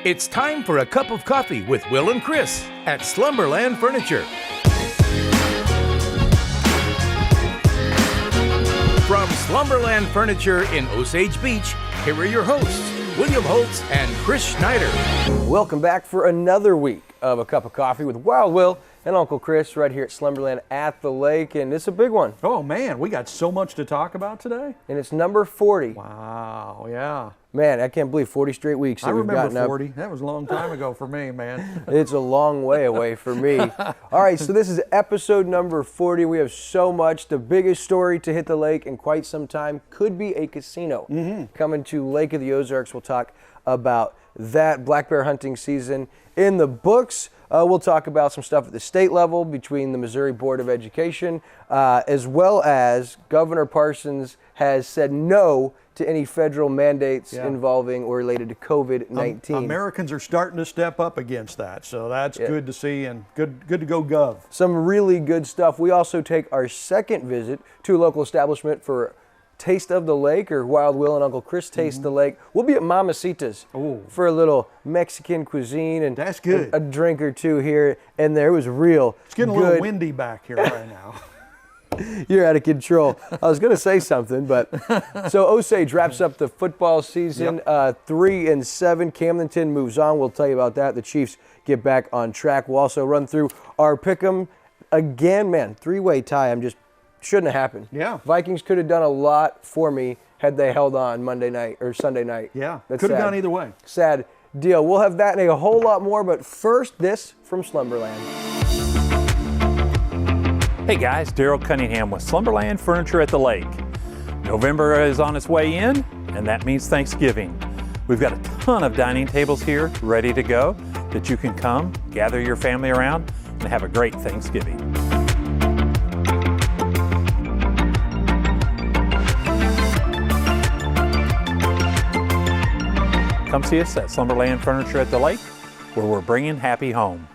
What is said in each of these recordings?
It's time for a cup of coffee with Will and Chris at Slumberland Furniture. From Slumberland Furniture in Osage Beach, here are your hosts, William Holtz and Chris Schneider. Welcome back for another week of A Cup of Coffee with Wild Will and Uncle Chris right here at Slumberland at the lake, and it's a big one. Oh man, we got so much to talk about today. And it's number 40. Wow, yeah. Man, I can't believe 40 straight weeks that I we've gotten remember 40. up. That was a long time ago for me, man. It's a long way away for me. All right, so this is episode number 40. We have so much. The biggest story to hit the lake in quite some time could be a casino coming to Lake of the Ozarks. We'll talk about that. Black bear hunting season in the books. We'll talk about some stuff at the state level between the Missouri Board of Education, as well as Governor Parson has said no to any federal mandates involving or related to COVID-19. Americans are starting to step up against that, so that's good to see and good to go Gov. Some really good stuff. We also take our second visit to a local establishment for Taste of the Lake, or Wild Will and Uncle Chris Taste the Lake. We'll be at Mamacita's for a little Mexican cuisine and that's good. A drink or two here and there. It was real. It's getting a little windy back here right now. You're out of control. I was going to say something, but so Osage wraps up the football season 3-7. Camdenton moves on. We'll tell you about that. The Chiefs get back on track. We'll also run through our pick'em again. Man, three-way tie. Shouldn't have happened. Yeah. Vikings could have done a lot for me had they held on Monday night or Sunday night. Yeah, That's could have sad. gone either way. Sad deal. We'll have that and a whole lot more, but first, this from Slumberland. Hey guys, Daryl Cunningham with Slumberland Furniture at the Lake. November is on its way in, and that means Thanksgiving. We've got a ton of dining tables here ready to go that you can come, gather your family around, and have a great Thanksgiving. Come see us at Slumberland Furniture at the Lake, where we're bringing happy home.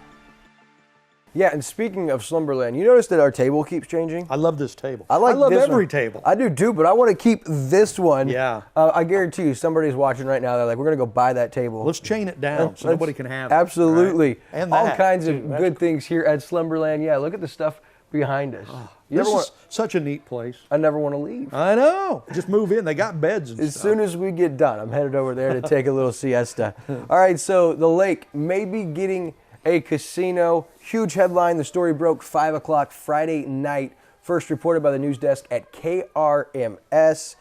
Yeah, and speaking of Slumberland, you notice that our table keeps changing? I love this table. I love every one. table. I do too, but I want to keep this one. Yeah. I guarantee you somebody's watching right now. They're like, we're going to go buy that table. Let's chain it down so nobody can have it. Absolutely. Right? And all that, kinds too. of That's good things here at Slumberland. Yeah, look at the stuff behind us. This is such a neat place. I never want to leave. I know. Just move in. They got beds and As stuff. soon as we get done, I'm headed over there to take a little siesta. All right, so the lake may be getting a casino. Huge headline. The story broke 5 o'clock Friday night. First reported by the news desk at KRMS.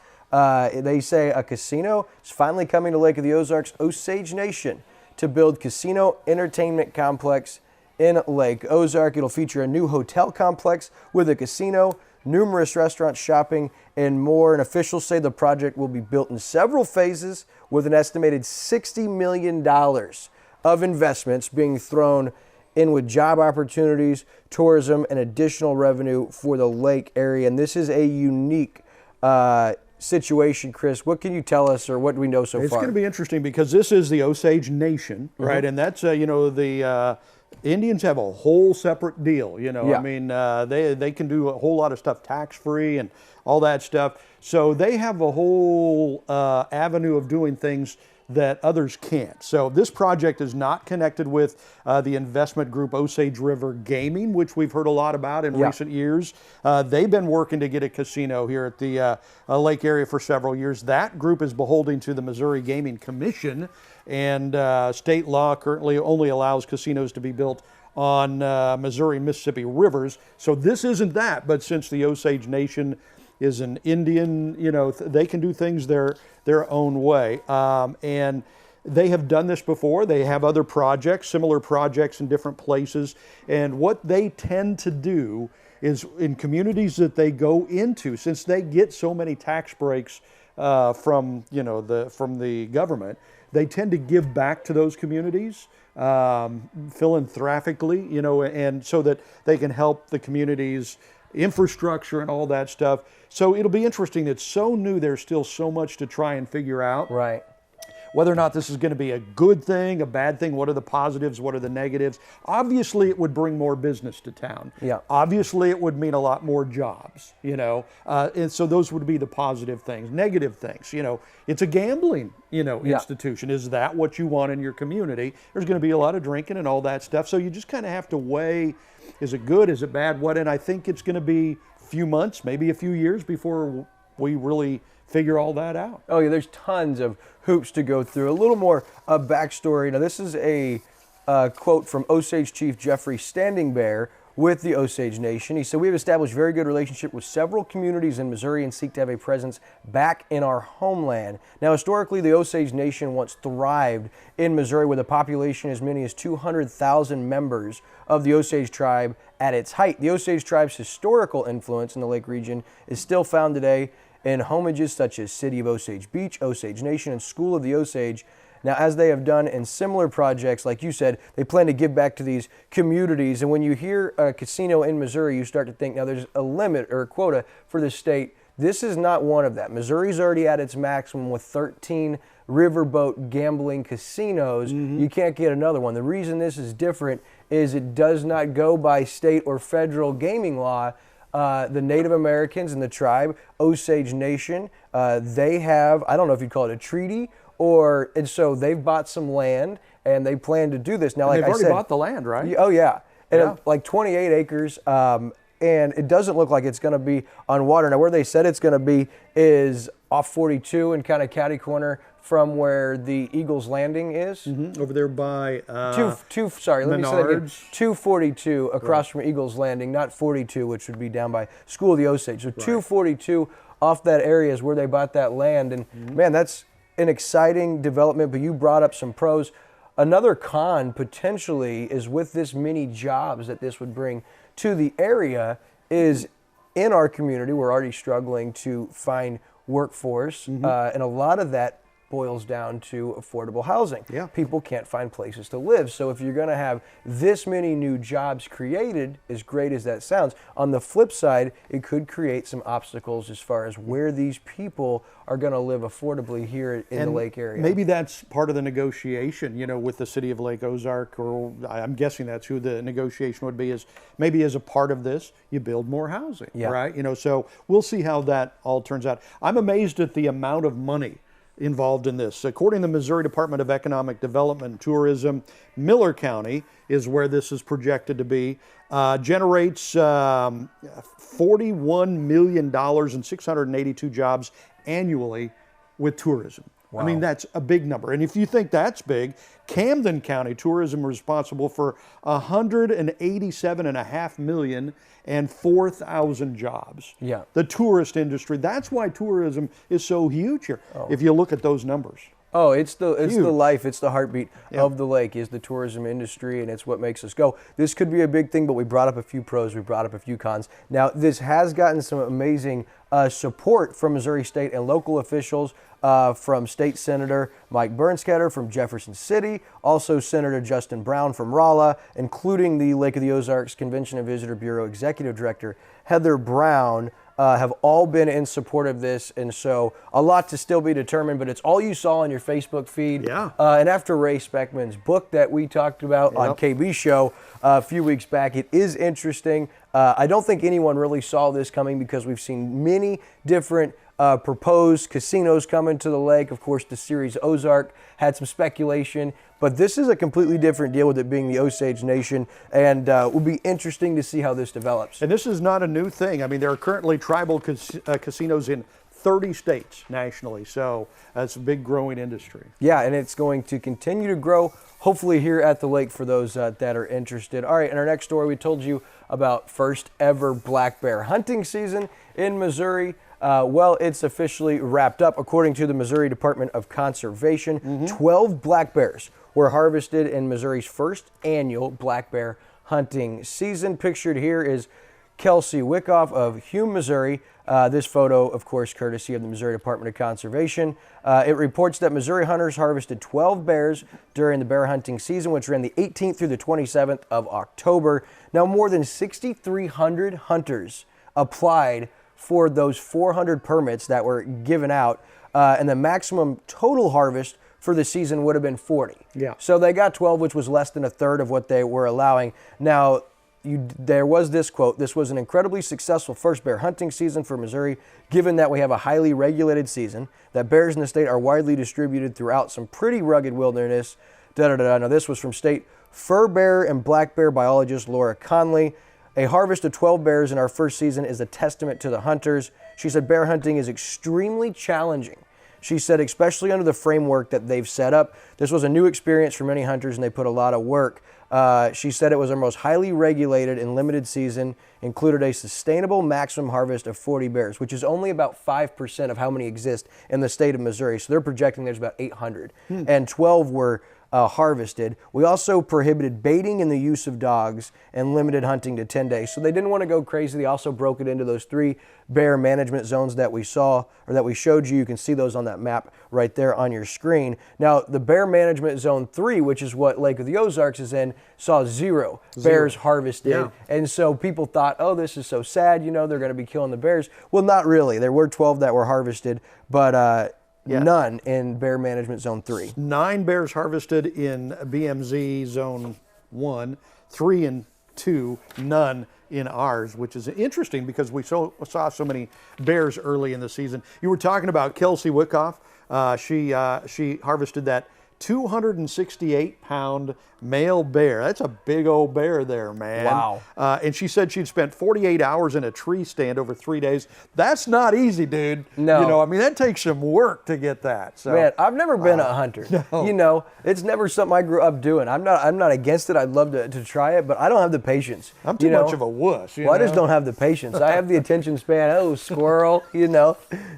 They say a casino is finally coming to Lake of the Ozarks, Osage Nation, to build casino entertainment complex in Lake Ozark. It'll feature a new hotel complex with a casino, numerous restaurants, shopping, and more. And officials say the project will be built in several phases with an estimated $60 million of investments being thrown in with job opportunities, tourism, and additional revenue for the lake area. And this is a unique situation, Chris. What can you tell us, or what do we know so far? It's going to be interesting because this is the Osage Nation, right? And that's, the Indians have a whole separate deal, I mean, they can do a whole lot of stuff tax-free and all that stuff. So they have a whole avenue of doing things that others can't. So this project is not connected with the investment group Osage River Gaming, which we've heard a lot about in recent years. They've been working to get a casino here at the lake area for several years. That group is beholden to the Missouri Gaming Commission, and state law currently only allows casinos to be built on Missouri and Mississippi rivers. So this isn't that, but since the Osage Nation is an Indian, they can do things their own way. And they have done this before. They have other projects, similar projects in different places. And what they tend to do is in communities that they go into, since they get so many tax breaks from the government, they tend to give back to those communities philanthropically, and so that they can help the communities infrastructure and all that stuff. So it'll be interesting. It's so new. There's still so much to try and figure out. Right. whether or not this is going to be a good thing, a bad thing. What are the positives? What are the negatives? Obviously, it would bring more business to town. Yeah. Obviously, it would mean a lot more jobs, and so those would be the positive things. Negative things, it's a gambling, institution. Is that what you want in your community? There's going to be a lot of drinking and all that stuff. So you just kind of have to weigh, is it good? Is it bad? What? And I think it's going to be a few months, maybe a few years before we really figure all that out. Oh yeah, there's tons of hoops to go through. A little more backstory. Now this is a quote from Osage Chief Jeffrey Standing Bear with the Osage Nation. He said, "We have established very good relationship with several communities in Missouri and seek to have a presence back in our homeland." Now historically, the Osage Nation once thrived in Missouri with a population as many as 200,000 members of the Osage tribe at its height. The Osage tribe's historical influence in the Lake region is still found today in homages such as City of Osage Beach, Osage Nation, and School of the Osage. Now, as they have done in similar projects, like you said, they plan to give back to these communities. And when you hear a casino in Missouri, you start to think, now there's a limit or a quota for the state. This is not one of them. Missouri's already at its maximum with 13 riverboat gambling casinos. You can't get another one. The reason this is different is it does not go by state or federal gaming law. The Native Americans and the tribe, Osage Nation, they have, I don't know if you'd call it a treaty, and so they've bought some land and they plan to do this. Now, like they've already I said, bought the land, right? Oh yeah, and Yeah. like 28 acres, and it doesn't look like it's going to be on water. Now, where they said it's going to be is off 42 and kind of catty corner from where the Eagles Landing is. Over there by Let me say that again. Menards. 242 across from Eagles Landing, not 42, which would be down by School of the Osage. So 242 off that area is where they bought that land. And man, that's an exciting development, but you brought up some pros. Another con potentially is with this many jobs that this would bring to the area is in our community, we're already struggling to find workforce, and a lot of that boils down to affordable housing. Yeah. People can't find places to live. So if you're going to have this many new jobs created, as great as that sounds, on the flip side, it could create some obstacles as far as where these people are going to live affordably here in the Lake area. Maybe that's part of the negotiation, with the city of Lake Ozark, or I'm guessing that's who the negotiation would be, is maybe as a part of this, you build more housing, right? So we'll see how that all turns out. I'm amazed at the amount of money involved in this. According to the Missouri Department of Economic Development and Tourism, Miller County is where this is projected to be, generates $41 million and 682 jobs annually with tourism. I mean, that's a big number. And if you think that's big, Camden County tourism is responsible for $187.5 million and 4,000 jobs. Yeah. The tourist industry, that's why tourism is so huge here, if you look at those numbers. Oh, it's the life, it's the heartbeat of the lake, is the tourism industry, and it's what makes us go. This could be a big thing, but we brought up a few pros, we brought up a few cons. Now, this has gotten some amazing support from Missouri state and local officials, from State Senator Mike Bernskatter from Jefferson City, also Senator Justin Brown from Rolla, including the Lake of the Ozarks Convention and Visitor Bureau Executive Director Heather Brown, have all been in support of this, and so a lot to still be determined, but it's all you saw on your Facebook feed. Yeah. And after Ray Speckman's book that we talked about on KB Show a few weeks back, it is interesting. I don't think anyone really saw this coming because we've seen many different proposed casinos coming to the lake. Of course, the series Ozark had some speculation, but this is a completely different deal with it being the Osage Nation, and will be interesting to see how this develops. And this is not a new thing. I mean, there are currently tribal casinos in 30 states nationally, so it's a big growing industry. Yeah, and it's going to continue to grow, hopefully here at the lake for those that are interested. All right, in our next story, we told you about first ever black bear hunting season in Missouri. Well, it's officially wrapped up. According to the Missouri Department of Conservation, 12 black bears were harvested in Missouri's first annual black bear hunting season. Pictured here is Kelsey Wickoff of Hume, Missouri. This photo, of course, courtesy of the Missouri Department of Conservation. It reports that Missouri hunters harvested 12 bears during the bear hunting season, which ran the 18th through the 27th of October. Now, more than 6,300 hunters applied for those 400 permits that were given out, and the maximum total harvest for the season would have been 40. Yeah. So they got 12, which was less than a third of what they were allowing. Now, there was this quote: "This was an incredibly successful first bear hunting season for Missouri, given that we have a highly regulated season, that bears in the state are widely distributed throughout some pretty rugged wilderness." Now, this was from state fur bear and black bear biologist Laura Conley. "A harvest of 12 bears in our first season is a testament to the hunters." She said bear hunting is extremely challenging. She said, especially under the framework that they've set up. This was a new experience for many hunters, and they put a lot of work. She said it was our most highly regulated and limited season, included a sustainable maximum harvest of 40 bears, which is only about 5% of how many exist in the state of Missouri. So they're projecting there's about 800, and 12 were harvested. We also prohibited baiting and the use of dogs and limited hunting to 10 days. So they didn't want to go crazy. They also broke it into those 3 bear management zones that we saw, or that we showed you. You can see those on that map right there on your screen. Now, the bear management zone 3, which is what Lake of the Ozarks is in, saw 0 bears harvested. Yeah. And so people thought, oh, this is so sad, they're going to be killing the bears. Well, not really. There were 12 that were harvested, but none in bear management zone 3. 9 bears harvested in BMZ zone 1, 3 and 2, none in ours, which is interesting because we saw so many bears early in the season. You were talking about Kelsey Wickoff. She harvested that 268-pound male bear. That's a big old bear there, man. Wow. And she said she'd spent 48 hours in a tree stand over 3 days. That's not easy, dude. No. That takes some work to get that. So, man, I've never been a hunter. No. It's never something I grew up doing. I'm not against it. I'd love to try it, but I don't have the patience. I'm too much of a wuss. I just don't have the patience. I have the attention span. Oh, squirrel,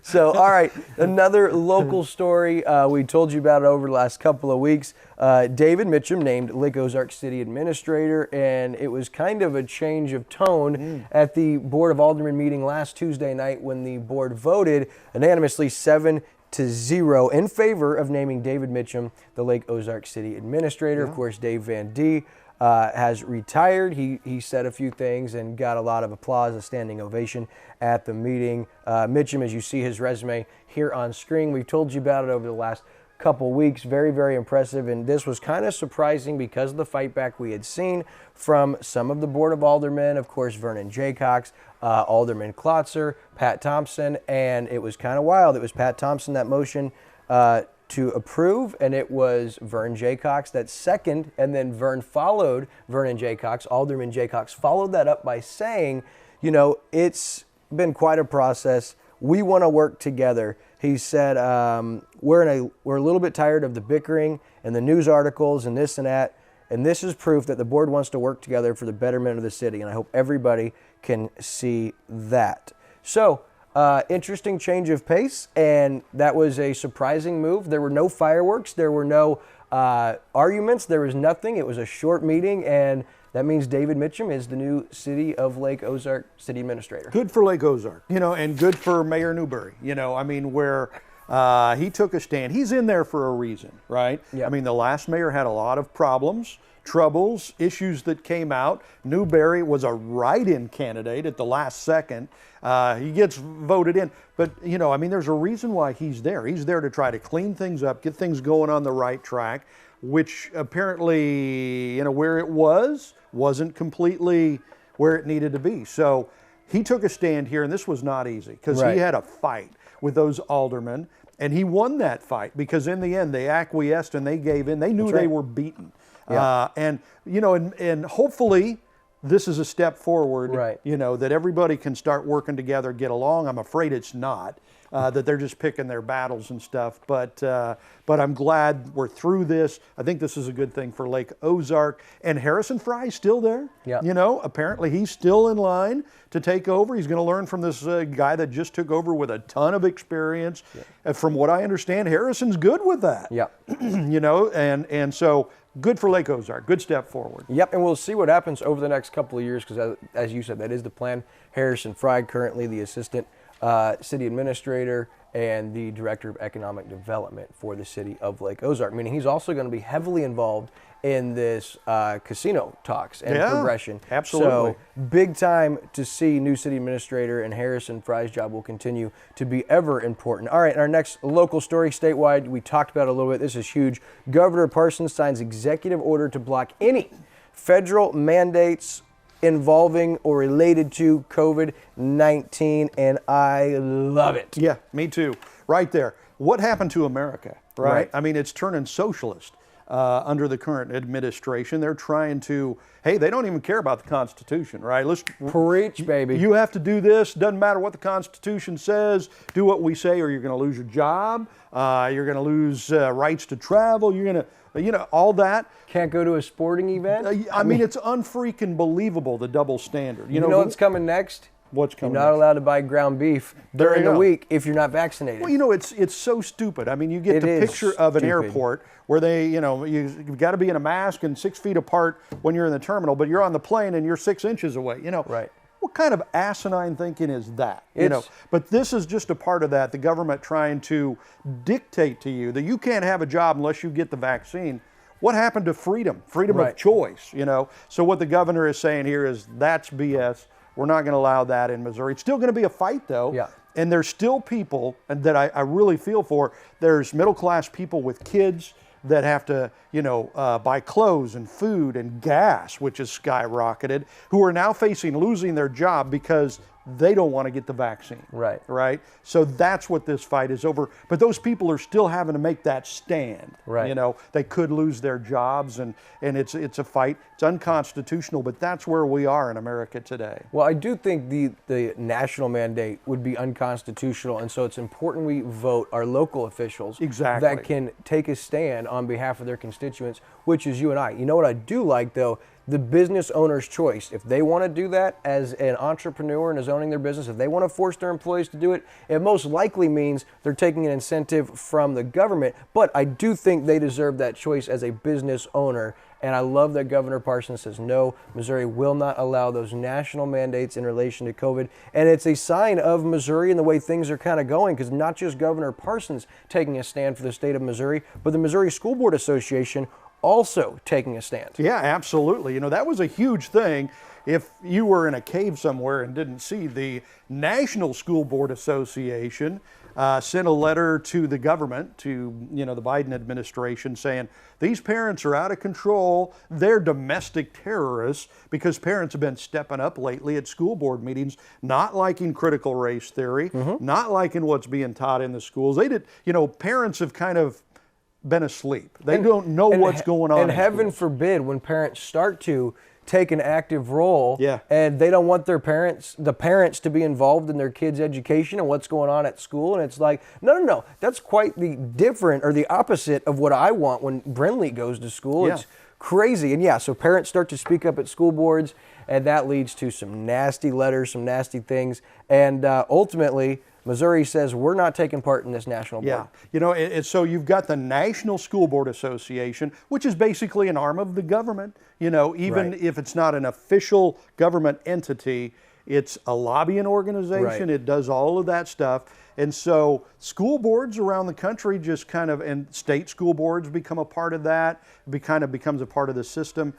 So, all right, another local story. We told you about it over the last couple of weeks. David Mitchum named Lake Ozark City Administrator, and it was kind of a change of tone at the Board of Aldermen meeting last Tuesday night when the board voted unanimously 7-0 in favor of naming David Mitchum the Lake Ozark City Administrator. Of course, Dave Van D has retired. He said a few things and got a lot of applause, a standing ovation at the meeting. Mitchum, as you see his resume here on screen, we've told you about it over the last couple weeks. Very, very impressive, and this was kind of surprising because of the fight back we had seen from some of the Board of Aldermen, of course, Vernon Jaycox, Alderman Klotzer, Pat Thompson, and it was kind of wild. It was Pat Thompson that motion to approve, and it was Vernon Jaycox that second, and then Vernon Jaycox, Alderman Jaycox followed that up by saying, it's been quite a process. We want to work together. He said, we're a little bit tired of the bickering and the news articles and this and that, and this is proof that the board wants to work together for the betterment of the city, and I hope everybody can see that. So, interesting change of pace, and that was a surprising move. There were no fireworks. There were no arguments. There was nothing. It was a short meeting, and that means David Mitchum is the new City of Lake Ozark City Administrator. Good for Lake Ozark, and good for Mayor Newberry, where he took a stand. He's in there for a reason, right? Yep. The last mayor had a lot of problems, troubles, issues that came out. Newberry was a write-in candidate at the last second. He gets voted in. But, there's a reason why he's there. He's there to try to clean things up, get things going on the right track, which apparently, where it wasn't completely where it needed to be. So he took a stand here, and this was not easy because he had a fight with those aldermen, and he won that fight because in the end they acquiesced and they gave in. They knew they were beaten. Yeah. And hopefully this is a step forward, Right. That everybody can start working together, get along. I'm afraid it's not. That they're just picking their battles and stuff. But I'm glad we're through this. I think this is a good thing for Lake Ozark. And Harrison Fry's still there. Yeah. Apparently he's still in line to take over. He's going to learn from this guy that just took over with a ton of experience. Yeah. And from what I understand, Harrison's good with that. Yeah. And so good for Lake Ozark. Good step forward. Yep, and we'll see what happens over the next couple of years because, as you said, that is the plan. Harrison Fry, currently the assistant city administrator, and the Director of Economic Development for the city of Lake Ozark, meaning he's also going to be heavily involved in this casino talks and progression. Absolutely. So big time to see new city administrator, and Harrison Fry's job will continue to be ever important. All right, our next local story statewide, we talked about it a little bit. This is huge. Governor Parson signs executive order to block any federal mandates involving or related to COVID-19, and I love it. Yeah, me too. Right there. What happened to America, right? Right. I mean, it's turning socialist under the current administration. They're trying to, hey, they don't even care about the Constitution, right? Let's Preach, baby. You have to do this. Doesn't matter what the Constitution says. Do what we say, or you're going to lose your job. You're going to lose rights to travel. You're going to, all that. Can't go to a sporting event. I mean, it's unfreaking believable, the double standard. You know what's coming next? What's coming You're not next? allowed to buy ground beef There during you the go. week if you're not vaccinated. Well, it's so stupid. I mean, you get It the is picture of an stupid. airport where they, you've got to be in a mask and 6 feet apart when you're in the terminal, but you're on the plane and you're 6 inches away. Right. What kind of asinine thinking is that? It's- But this is just a part of that. The government trying to dictate to you that you can't have a job unless you get the vaccine. What happened to freedom? Freedom Right. of choice, So what the governor is saying here is that's BS. We're not going to allow that in Missouri. It's still going to be a fight, though. Yeah. And there's still people that I really feel for. There's middle-class people with kids that have to, buy clothes and food and gas, which has skyrocketed, who are now facing losing their job because they don't want to get the vaccine. Right. Right? So that's what this fight is over. But those people are still having to make that stand. Right. They could lose their jobs, and it's a fight. It's unconstitutional, but that's where we are in America today. Well, I do think the national mandate would be unconstitutional, and so it's important we vote our local officials Exactly. that can take a stand on behalf of their constituents, which is you and I. You know what I do like, though? The business owner's choice. If they want to do that as an entrepreneur and is owning their business, if they want to force their employees to do it, it most likely means they're taking an incentive from the government. But I do think they deserve that choice as a business owner. And I love that Governor Parson says, no, Missouri will not allow those national mandates in relation to COVID. And it's a sign of Missouri and the way things are kind of going, because not just Governor Parson's taking a stand for the state of Missouri, but the Missouri School Board Association also taking a stand. Yeah, absolutely. That was a huge thing. If you were in a cave somewhere and didn't see, the National School Board Association sent a letter to the government, to the Biden administration, saying these parents are out of control. They're domestic terrorists, because parents have been stepping up lately at school board meetings, not liking critical race theory, not liking what's being taught in the schools. Parents have kind of been asleep. They don't know what's going on. And heaven forbid, when parents start to take an active role, Yeah. and they don't want the parents to be involved in their kids' education and what's going on at school. And it's like, no, that's quite the different, or the opposite of what I want when Brinley goes to school. Yeah. It's crazy. And so parents start to speak up at school boards, and that leads to some nasty letters, some nasty things. And ultimately, Missouri says we're not taking part in this national board. Yeah, so you've got the National School Board Association, which is basically an arm of the government. Even Right. if it's not an official government entity, it's a lobbying organization. Right. It does all of that stuff. And so school boards around the country just and state school boards become a part of that, becomes a part of the system.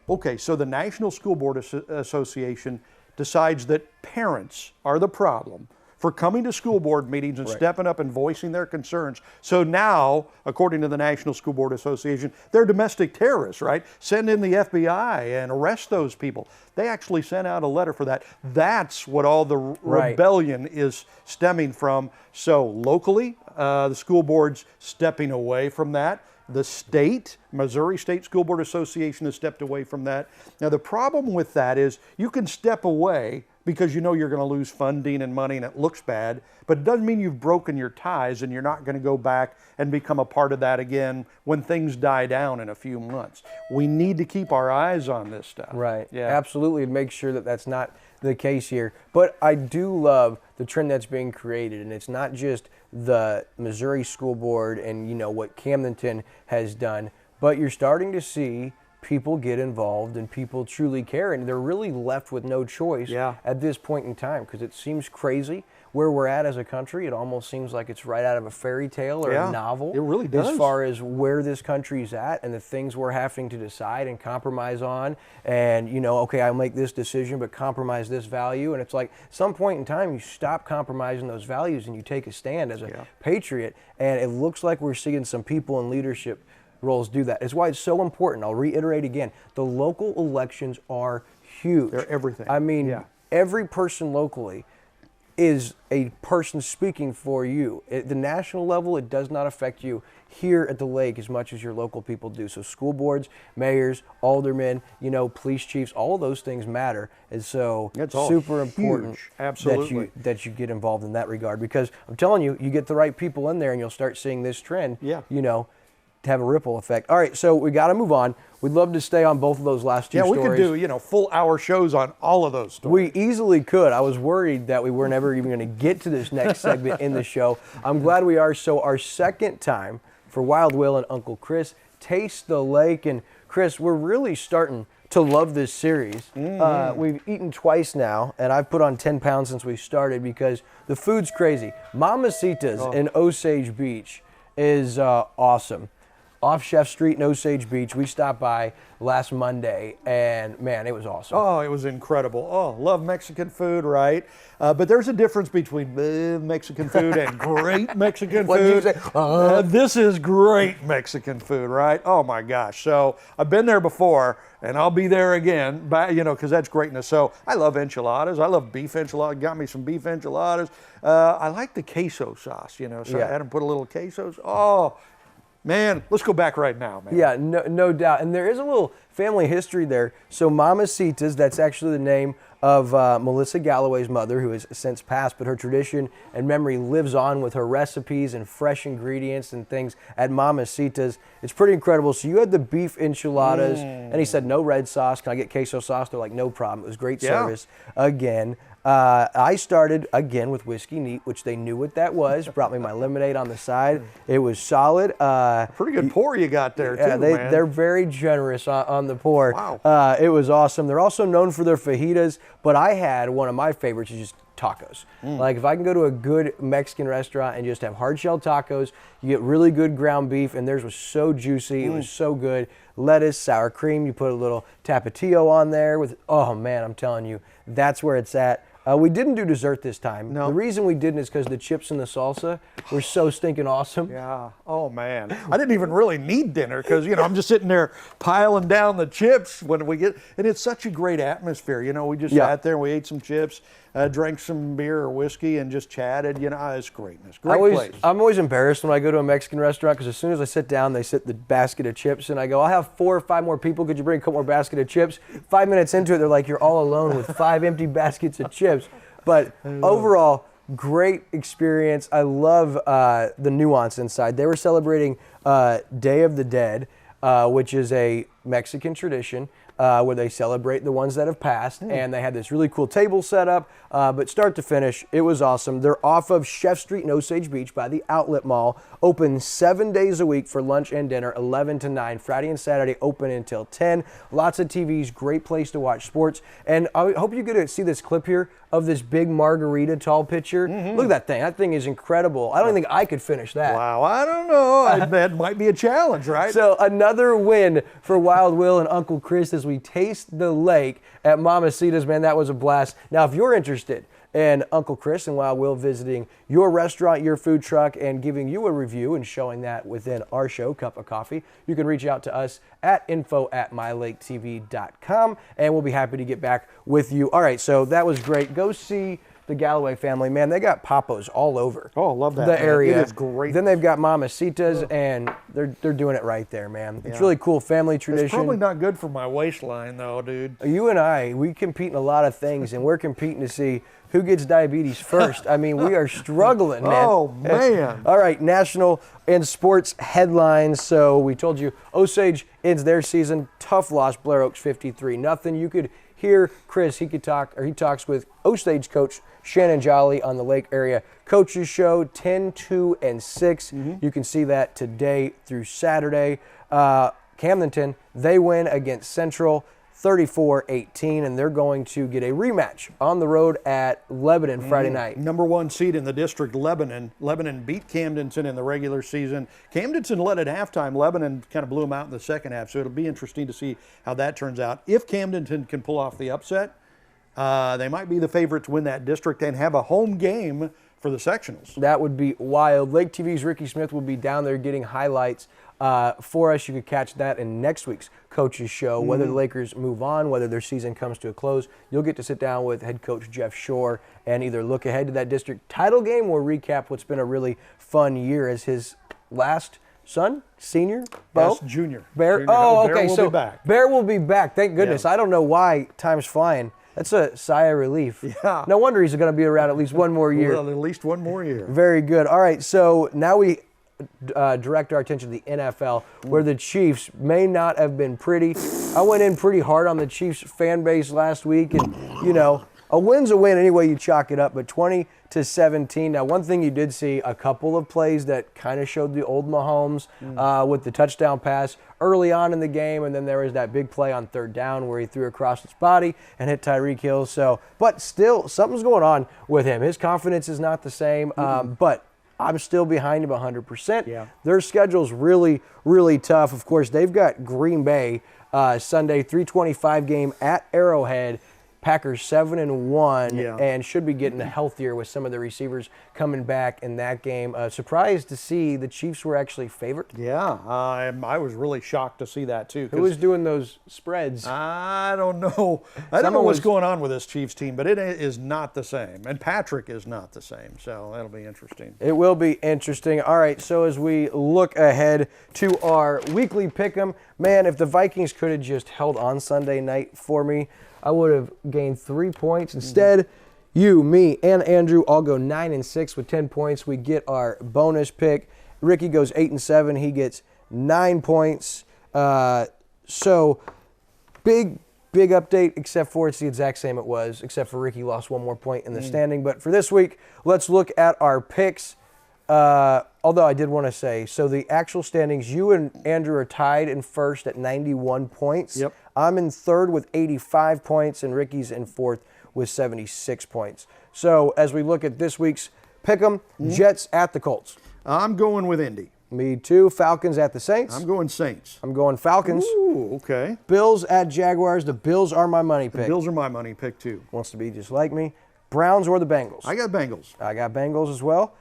Okay, so the National School Board Association decides that parents are the problem for coming to school board meetings and Right. stepping up and voicing their concerns. So now, according to the National School Board Association, they're domestic terrorists, right? Send in the FBI and arrest those people. They actually sent out a letter for that. That's what all the Right. rebellion is stemming from. So locally, the school board's stepping away from that. The state, Missouri State School Board Association, has stepped away from that. Now, the problem with that is you can step away because you're going to lose funding and money and it looks bad, but it doesn't mean you've broken your ties and you're not going to go back and become a part of that again when things die down in a few months. We need to keep our eyes on this stuff. Right. Yeah. Absolutely. And make sure that that's not the case here. But I do love the trend that's being created. And it's not just the Missouri School Board and, what Camdenton has done, but you're starting to see people get involved and people truly care, and they're really left with no choice at this point in time, because it seems crazy where we're at as a country. It almost seems like it's right out of a fairy tale or a novel. It really does. As far as where this country's at and the things we're having to decide and compromise on, and okay, I'll make this decision but compromise this value, and it's like some point in time you stop compromising those values and you take a stand as a patriot, and it looks like we're seeing some people in leadership roles do that. It's why it's so important. I'll reiterate again, the local elections are huge. They're everything. I mean, every person locally is a person speaking for you. At the national level, it does not affect you here at the lake as much as your local people do. So school boards, mayors, aldermen, police chiefs, all of those things matter. And so it's super important that you get involved in that regard, because I'm telling you, you get the right people in there and you'll start seeing this trend, to have a ripple effect. All right, so we got to move on. We'd love to stay on both of those last two stories. Yeah, we could do, full hour shows on all of those stories. We easily could. I was worried that we were never even going to get to this next segment in the show. I'm glad we are. So our second time for Wild Will and Uncle Chris Taste the Lake. And Chris, we're really starting to love this series. We've eaten twice now, and I've put on 10 pounds since we started because the food's crazy. Mamacita's in Osage Beach is awesome. Off Chef Street in Osage Beach. We stopped by last Monday, and man, it was awesome. Oh, it was incredible. Oh, love Mexican food, right? But there's a difference between Mexican food and great Mexican What food. did you say? This is great Mexican food, right? Oh my gosh. So I've been there before, and I'll be there again, because that's greatness. So I love enchiladas. I love beef enchiladas. Got me some beef enchiladas. I like the queso sauce, so I had them put a little queso. Oh, man, let's go back right now, man. Yeah, no doubt. And there is a little family history there. So Mamacita's, that's actually the name of Melissa Galloway's mother, who has since passed, but her tradition and memory lives on with her recipes and fresh ingredients and things at Mamacita's. It's pretty incredible. So you had the beef enchiladas, and he said, no red sauce. Can I get queso sauce? They're like, no problem. It was great service again. I started again with whiskey neat, which they knew what that was. Brought me my lemonade on the side. It was solid. Pretty good pour you got there, too, man. They're very generous on the pour. Wow. It was awesome. They're also known for their fajitas, but I had one of my favorites is just tacos. Like if I can go to a good Mexican restaurant and just have hard shell tacos, you get really good ground beef, and theirs was so juicy. It was so good. Lettuce, sour cream. You put a little tapatio on there with, oh man, I'm telling you, that's where it's at. We didn't do dessert this time. No. The reason we didn't is because the chips and the salsa were so stinking awesome. Yeah. Oh, man. I didn't even really need dinner because, I'm just sitting there piling down the chips when we get, and it's such a great atmosphere. We just sat there and we ate some chips, drank some beer or whiskey and just chatted. It's greatness. Great place. I'm always embarrassed when I go to a Mexican restaurant because as soon as I sit down, they sit the basket of chips and I go, I'll have 4 or 5 more people. Could you bring a couple more basket of chips? 5 minutes into it, they're like, you're all alone with 5 empty baskets of chips. But overall, great experience. I love the nuance inside. They were celebrating Day of the Dead, which is a Mexican tradition where they celebrate the ones that have passed. And they had this really cool table set up. But start to finish, it was awesome. They're off of Chef Street in Osage Beach by the Outlet Mall. Open 7 days a week for lunch and dinner, 11 to 9. Friday and Saturday open until 10. Lots of TVs, great place to watch sports. And I hope you get to see this clip here of this big margarita tall pitcher. Look at that thing. That thing is incredible. I don't think I could finish that. Wow, I don't know. That might be a challenge, right? So another win for Wild Will and Uncle Chris as we taste the lake at Mamacita's. Man, that was a blast. Now, if you're interested in Uncle Chris and Wild Will visiting your restaurant, your food truck, and giving you a review and showing that within our show, Cup of Coffee, you can reach out to us at info@mylaketv.com, and we'll be happy to get back with you. All right, so that was great. Go see the Galloway family. Man, they got Papos all over love that, the man. area. It is great. Then they've got Mamacita's, and they're doing it right there, man. It's really cool family tradition. It's probably not good for my waistline, though, dude. You and I, we compete in a lot of things, and we're competing to see who gets diabetes first. I mean, we are struggling, man. Oh, man. All right, national and sports headlines. So we told you Osage ends their season. Tough loss, Blair Oaks 53-0. You could hear Chris, he talks with Osage coach Shannon Jolly on the Lake Area Coaches Show, 10, 2, and 6. You can see that today through Saturday. Camdenton, they win against Central 34-18, and they're going to get a rematch on the road at Lebanon Friday night. Number 1 seed in the district, Lebanon. Lebanon beat Camdenton in the regular season. Camdenton led at halftime. Lebanon kind of blew them out in the second half, so it'll be interesting to see how that turns out. If Camdenton can pull off the upset, they might be the favorite to win that district and have a home game for the sectionals. That would be wild. Lake TV's Ricky Smith will be down there getting highlights for us. You could catch that in next week's coach's show. Whether the Lakers move on, whether their season comes to a close, you'll get to sit down with head coach Jeff Shore and either look ahead to that district title game or recap what's been a really fun year as his last son, senior, Bo? Yes, junior. Bear? Junior. Oh, Bear okay. will So be back. Bear will be back. Thank goodness. Yeah. I don't know why time's flying. That's a sigh of relief. Yeah. No wonder he's going to be around at least one more year. Well, at least one more year. Very good. All right, so now we direct our attention to the NFL, where the Chiefs may not have been pretty. I went in pretty hard on the Chiefs fan base last week, and, you know, a win's a win any way you chalk it up, but 20-17. Now, one thing you did see, a couple of plays that kind of showed the old Mahomes with the touchdown pass early on in the game, and then there was that big play on third down where he threw across his body and hit Tyreek Hill. So, but still, something's going on with him. His confidence is not the same, but I'm still behind him 100%. Yeah. Their schedule's really, really tough. Of course, they've got Green Bay Sunday, 3:25 game at Arrowhead. Packers 7-1 and should be getting healthier with some of the receivers coming back in that game. Surprised to see the Chiefs were actually favored. Yeah, I was really shocked to see that too. Who was doing those spreads? I don't know. I don't know what's going on with this Chiefs team, but it is not the same. And Patrick is not the same, so that'll be interesting. It will be interesting. All right, so as we look ahead to our weekly pick'em, man, if the Vikings could have just held on Sunday night for me, I would have gained 3 points. Instead, you, me, and Andrew all go 9-6 with 10 points. We get our bonus pick. Ricky goes 8-7. He gets 9 points. So big update, except for it's the exact same it was, except for Ricky lost one more point in the standing. But for this week, let's look at our picks. Although I did want to say, so the actual standings, you and Andrew are tied in first at 91 points. Yep. I'm in third with 85 points, and Ricky's in fourth with 76 points. So as we look at this week's pick'em, Jets at the Colts. I'm going with Indy. Me too. Falcons at the Saints. I'm going Saints. I'm going Falcons. Ooh, okay. Bills at Jaguars. The Bills are my money pick. Bills are my money pick too. Wants to be just like me. Browns or the Bengals. I got Bengals. I got Bengals as well.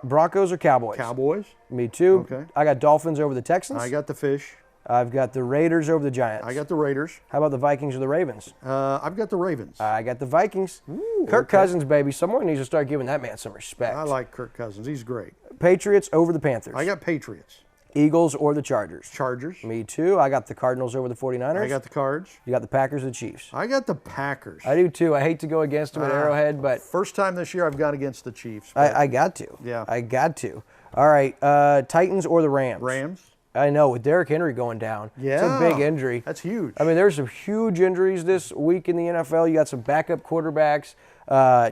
Broncos or Cowboys? Cowboys. Me too. Okay. I got Dolphins over the Texans. I got the Fish. I've got the Raiders over the Giants. I got the Raiders. How about the Vikings or the Ravens? I've got the Ravens. I got the Vikings. Ooh, Kirk okay. Cousins, baby. Someone needs to start giving that man some respect. I like Kirk Cousins. He's great. Patriots over the Panthers. I got Patriots. Eagles or the Chargers? Chargers. Me too. I got the Cardinals over the 49ers. I got the Cards. You got the Packers or the Chiefs? I got the Packers. I do too. I hate to go against them at Arrowhead, but First time this year I've gone against the Chiefs. but I got to. Yeah. I got to. All right. Titans or the Rams? Rams. I know, with Derrick Henry going down. Yeah. It's a big injury. That's huge. I mean, there's some huge injuries this week in the NFL. You got some backup quarterbacks.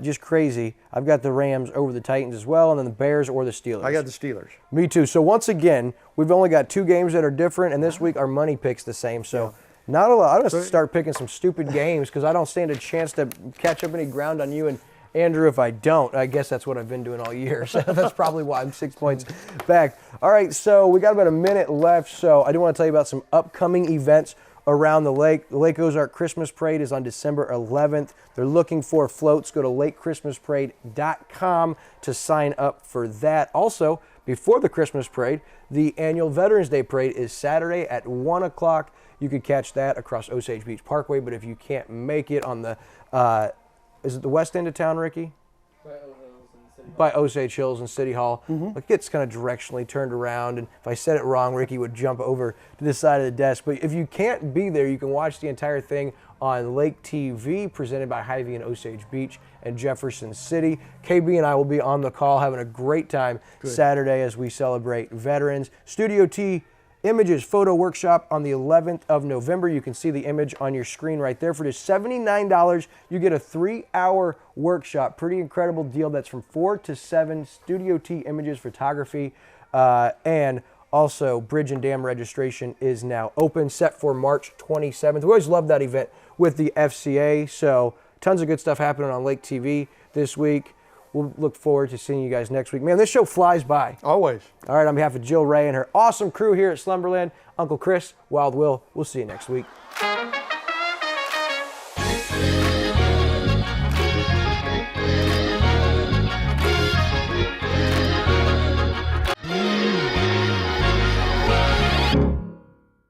Just crazy. I've got the Rams over the Titans as well, and then the Bears or the Steelers. I got the Steelers. Me too. So once again, we've only got 2 games that are different, and this week our money pick's the same. So not a lot. I'm going to start picking some stupid games because I don't stand a chance to catch up any ground on you and Andrew if I don't. I guess that's what I've been doing all year. So that's probably why I'm 6 points back. All right, so we got about a minute left. So I do want to tell you about some upcoming events around the lake. The Lake Ozark Christmas Parade is on December 11th. They're looking for floats. Go to lakechristmasparade.com to sign up for that. Also, before the Christmas Parade, the annual Veterans Day Parade is Saturday at 1 o'clock. You could catch that across Osage Beach Parkway, but if you can't make it on the, is it the west end of town, Ricky? By Osage Hills and City Hall. It gets kind of directionally turned around, and if I said it wrong, Ricky would jump over to the side of the desk. But if you can't be there, you can watch the entire thing on Lake TV, presented by Hy-Vee in Osage Beach and Jefferson City. KB and I will be on the call having a great time Saturday as we celebrate veterans. Studio T Images Photo Workshop on the 11th of November. You can see the image on your screen right there. For just $79, you get a 3-hour workshop. Pretty incredible deal. That's from 4 to 7. Studio T Images Photography. And Also, Bridge and Dam registration is now open, set for March 27th. We always love that event with the FCA, so tons of good stuff happening on Lake TV this week. We'll look forward to seeing you guys next week. Man, this show flies by. Always. All right, on behalf of Jill Ray and her awesome crew here at Slumberland, Uncle Chris, Wild Will, we'll see you next week.